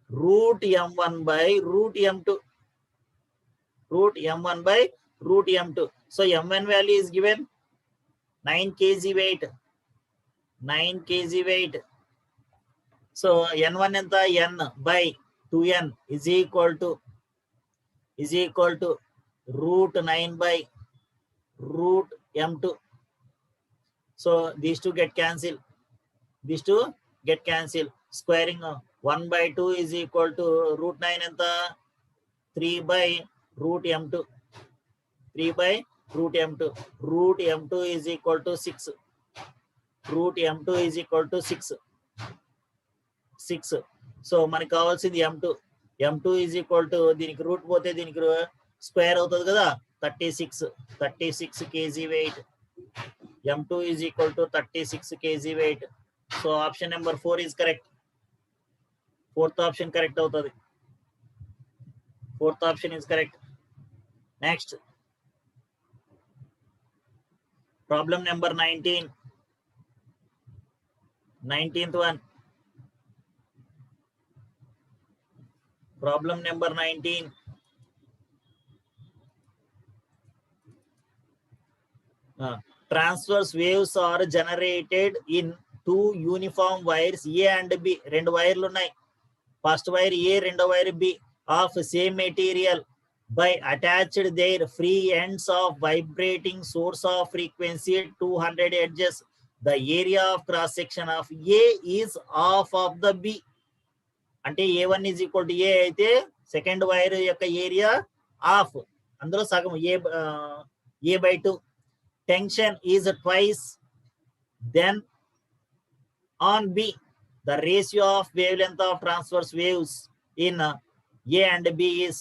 root m1 by root m2. Root m1 by root m2. So m1 value is given 9 kg weight. 9 kg weight. So n1 enta n by 2n is equal to root 9 by root m2. So these two get cancelled. Squaring 1/2 is equal to root 9 enta 3 by root m2. 3 by root m2. Root m2 is equal to 6. Root m2 is equal to 6. So మనకి కావాల్సింది m2 is equal to దీనికి route పోతే దీనికి square అవుతుంది కదా, 36 kg weight. m2 is equal to 36 kg weight. So option number 4 is correct. Fourth option correct అవుతుంది. Fourth option is correct. Next, problem number 19. 19th one. Problem number 19. Transverse waves are generated in two uniform wires A and B. రెండు వైర్లు ఉన్నాయి. First wire A, రెండో wire B of same material by attached their free ends of vibrating source of frequency 200 Hz. The area of cross section of A is half of the B. అంటే A1 is equal to A అయితే second wire యొక్క area half, అందులో సగం A/2. Tension is twice then on B. The ratio of wavelength of transverse waves in A and B is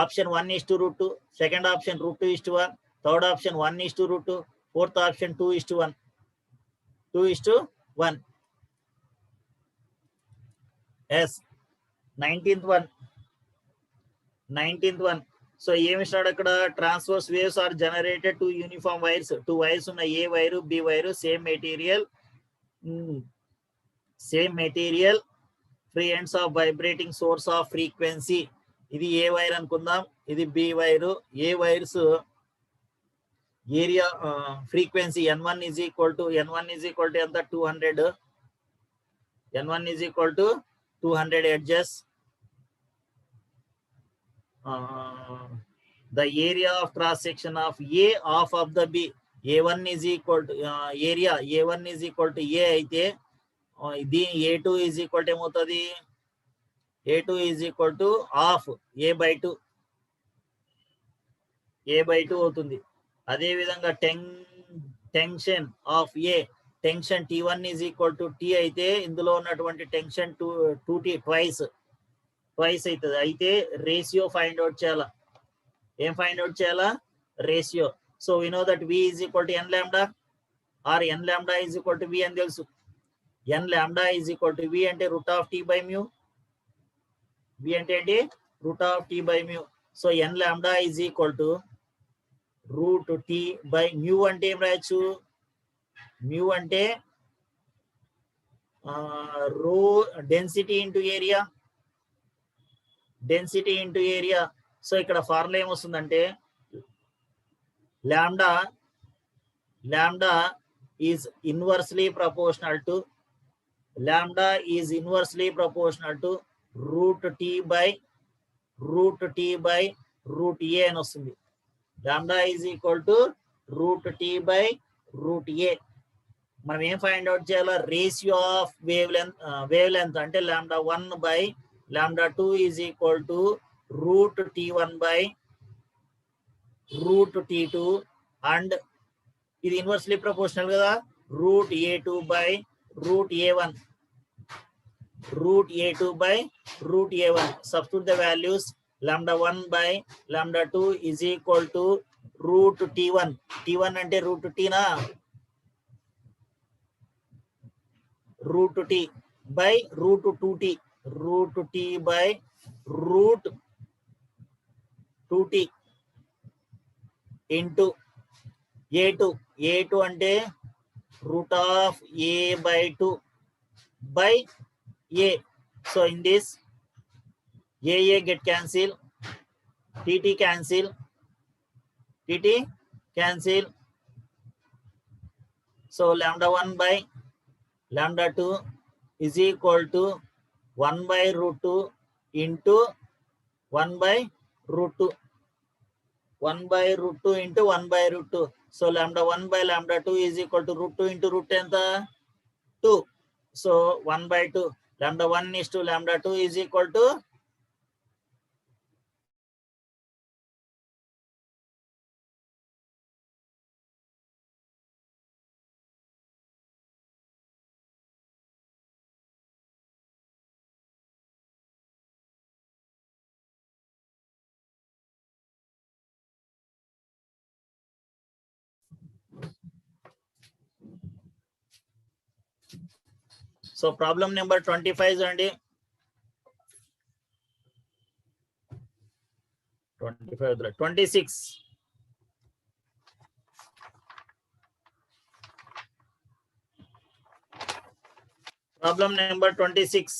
option 1:√2, second option √2:1, third option 1:√2, fourth option 2:1. 2:1. Yes. 19th one. So ఏమి ఇస్తాడు అక్కడ? Transverse waves are generated to uniform wires. 2 wires ఉన్నాయి, A wire B wire, same material free ends of vibrating source of frequency. ఇది A wire అనుకుందాం, ఇది B wire. A wires area frequency n1 is equal to ఎంత? 200. n1 is equal to 200 Hz. The area of cross section of A half of the B. A1 is equal to area A1 is equal to A అయితే దీని A2 is equal to ఏమవుతుంది? A2 is equal to half A/2 అవుతుంది. అదే విధంగా tension of A, tension T1 is equal to T అయితే ఇందులో ఉన్నటువంటి tension 2T twice అవుతుంది. అయితే రేషియో ఫైండ్ అవుట్ చేయాలా. ఏం ఫైండ్ అవుట్ చేయాలా? Ratio. So we know that V is equal to n lambda or n lambda is equal to V అని తెలుసు. n lambda is equal to V అంటే root of T by mu. V అంటే ఏంటి? root of T by mu. So n lambda is equal to root T by mu అంటే ఏం రాయొచ్చు? mu అంటే rho density into area. So ఇక్కడ formula ఏమొస్తుందంటే lambda is inversely proportional to root T by root A అని వస్తుంది. lambda is equal to root t by root a. మనం ఏం ఫైండ్ అవుట్ చేయాలా? రేషియో ఆఫ్ వేవ్ లెంత్ అంటే lambda 1 by lambda 2 is equal to root t1 by root t2 and ఇది inversely proportional కదా, root a2 by root a1, root a2 by root a1. Substitute the values. Lambda 1 by lambda 2 is equal to root t1. t1 అంటే root t నా, root t by root 2t, root t by root 2t into a2 అంటే root of a by 2 by a. So in this a get cancel, tt cancel, so lambda 1 by lambda 2 is equal to 1 by root 2 into 1 by root 2, 1 by root 2 into 1 by root 2. So lambda 1 by lambda 2 is equal to root 2 into root ఎంత 2. So 1 by 2, lambda 1 is to lambda 2 is equal to so problem number 25 అండి, 26. Problem number 26.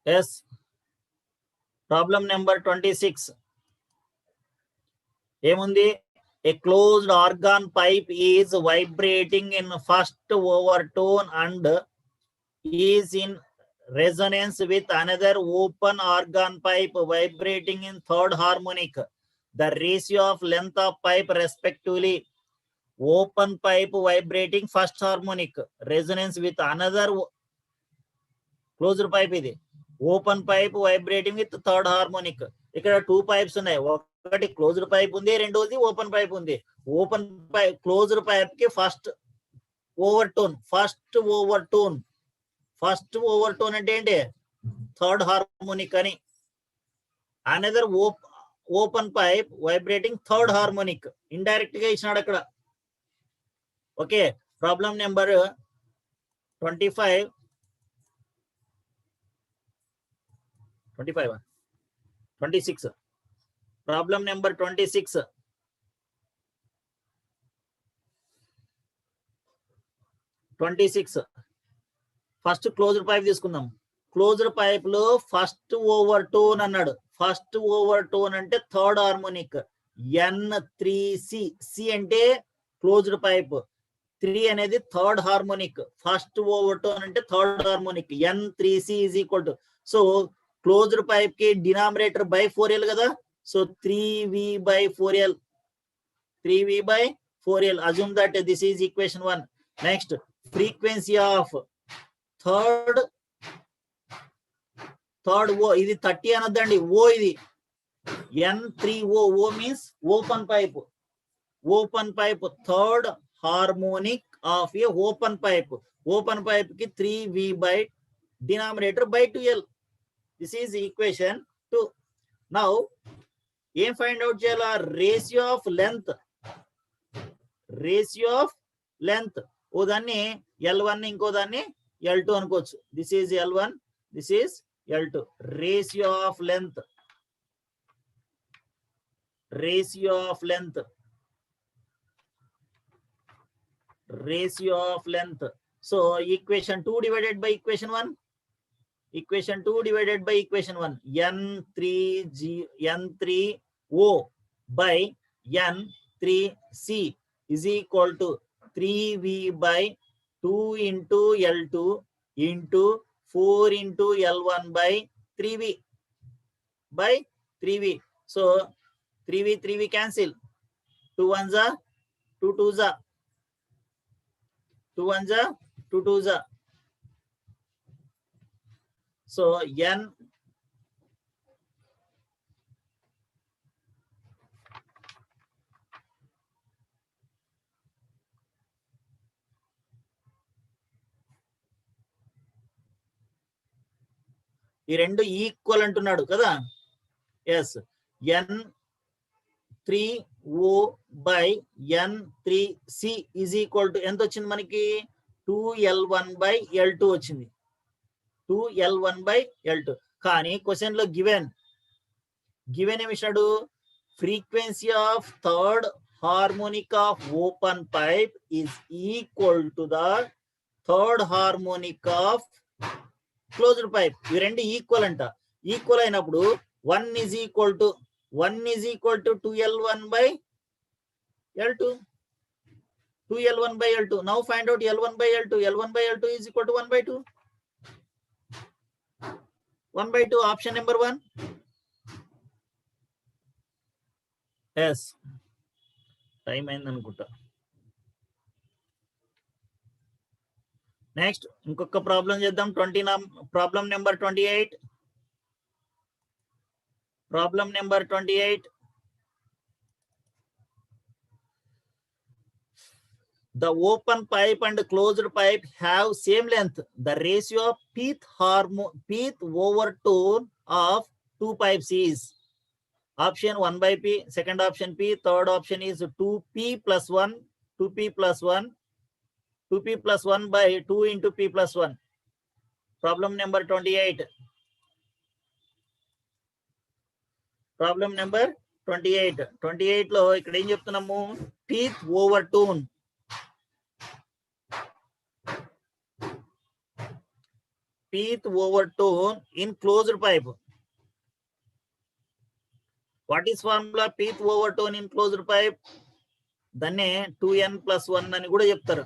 Yes, problem number 26 ఏముంది? A closed organ pipe is vibrating in first overtone and is in resonance with another open organ pipe vibrating in third harmonic. The ratio of length of pipe respectively: open pipe vibrating first harmonic, resonance with another closed pipe, ఇది open pipe vibrating with third harmonic. ఇక్కడ 2 pipes ఉన్నాయి, ఒకటి closed pipe ఉంది, రెండోది open pipe ఉంది. Open pipe closed pipe కి first overtone అంటే ఏంటి? థర్డ్ హార్మోనిక్ అని. Another open pipe vibrating third harmonic, indirect గా ఇచ్చినాడు అక్కడ. Okay, problem number 25 26. Problem number 26. First closed pipe తీసుకుందాం. క్లోజ్డ్ పైప్ లో ఫస్ట్ ఓవర్ టోన్ అన్నాడు. ఫస్ట్ ఓవర్ టోన్ అంటే థర్డ్ హార్మోనిక్, N3C. సి అంటే క్లోజ్డ్ పైప్, 3 అనేది third harmonic. First overtone అంటే third harmonic, N3C is equal to. So closed pipe కి denominator by 4L కదా, so 3V by 4L. Assume that this is equation 1. Next, frequency of third O, ఇది 30 అనొద్దండి, ఓ ఇది N3O. O means open pipe, third harmonic of a open pipe కి 3V by denominator by 2L. This is equation 2. Now ఏం find out చేయాలా? Ratio of length. ఓ దాన్ని L1, ఇంకో దాన్ని L2 అనుకోవచ్చు. This is L1, this is L2. Ratio of length. So equation 2 divided by equation 1. N3 O by N3C is equal to 3V by 2 into L2 into 4 into L1 by 3V by 3V. So 3V cancel. 2 ones are 2 twos are 2 ones are 2 twos are. So N ఈ రెండు equal అంటున్నాడు కదా. Yes N3O by N3C is equal to ఎంత వచ్చింది మనకి 2L1 by L2 వచ్చింది. 2L1 by L2. కానీ question లో గివెన్ ఏమి ఇచ్చాడు? Frequency of third harmonic of open pipe is equal to the third harmonic of closed pipe. ఇవి రెండు ఈక్వల్ అంట. ఈక్వల్ అయినప్పుడు 1 is equal to 2L1 by L2. 2L1 by L2. Now find out L1 by L2. L1 by L2 is equal to 1 by 2. 1 by 2, option number 1. Yes. Time అయింది అనుకుంటా. Next ఇంకొక problem చేద్దాం. Problem number 28. Problem number 28. The open pipe and closed pipe have same length. The ratio of pith over tone of two pipes is option 1 by P, second option P, third option is 2P plus 1, 2P plus 1, 2P plus 1 by 2 into P plus 1. Problem number 28. Problem number 28. 28 లో ఇక్కడ ఏం చెప్తున్నాము? Pith over tone. Pith over tone in closed pipe. What is formula pith over tone in closed pipe? దాన్నే 2n plus 1 అని కూడా చెప్తారు.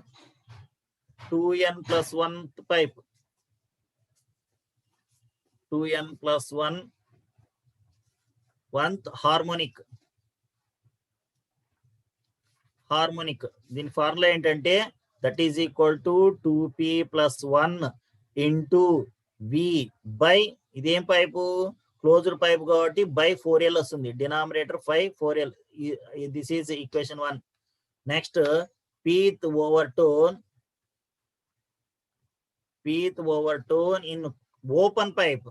2n plus 1 pipe. 2n plus 1 1th harmonic. దీని formula ఏంటంటే that is equal to 2p plus 1 into v by ఇదేం pipe? Closed pipe కాబట్టి by 4l వస్తుంది. Denominator 5 4l. This is equation 1. Next pith over tone in open pipe.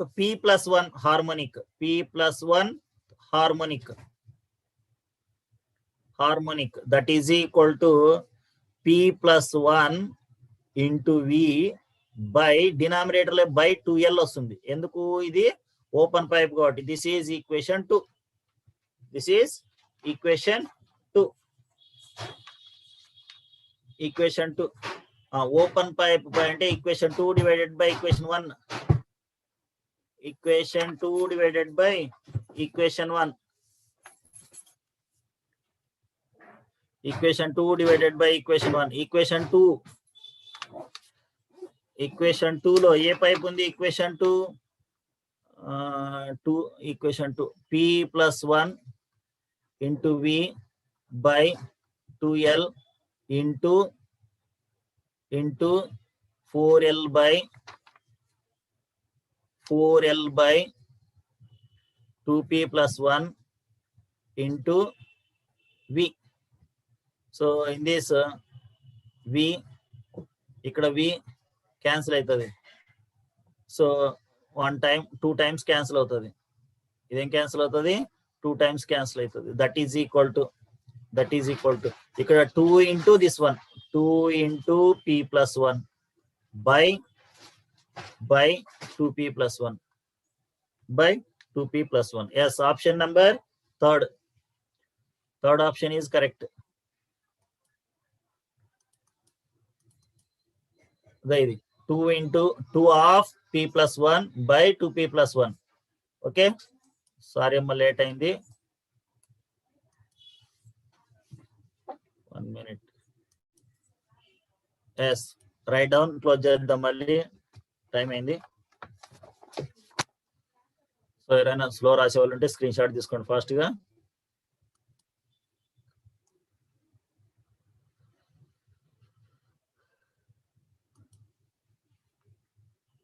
P plus 1 harmonic. That is equal to P plus 1 into V by denominator లో by 2L వస్తుంది. ఎందుకు? ఇది open pipe కాబట్టి. This is equation 2. Open pipe అంటే equation 2 divided by equation 1. Equation 2 divided by equation 1. Equation 2 divided by equation 1. Equation 2 లో ఏ pipe ఉంది? Equation 2 P plus 1 into V by 2L into 4L by 2P plus 1 into V. So in this V, ఇక్కడ V cancel అవుతుంది. So 2 times cancel అవుతుంది. ఇదేం cancel అవుతుంది? 2 times cancel అవుతుంది. That is equal to ఇక్కడ 2 into this one, 2 into P plus 1 by 2P plus 1 by 2P plus 1. Yes, option number third option is correct. ఇది 2 into 2 of p plus 1 by 2p plus 1. Okay. Sorry, amma late అయింది. 1 minute. Yes. Write down, close చేద్దాం మళ్ళీ. Time అయింది. So ఎవరైనా slow రాసే వాళ్ళు ఉంటే screen shot తీసుకోండి ఫాస్ట్ గా.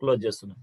క్లోజ్ చేస్తున్నాం.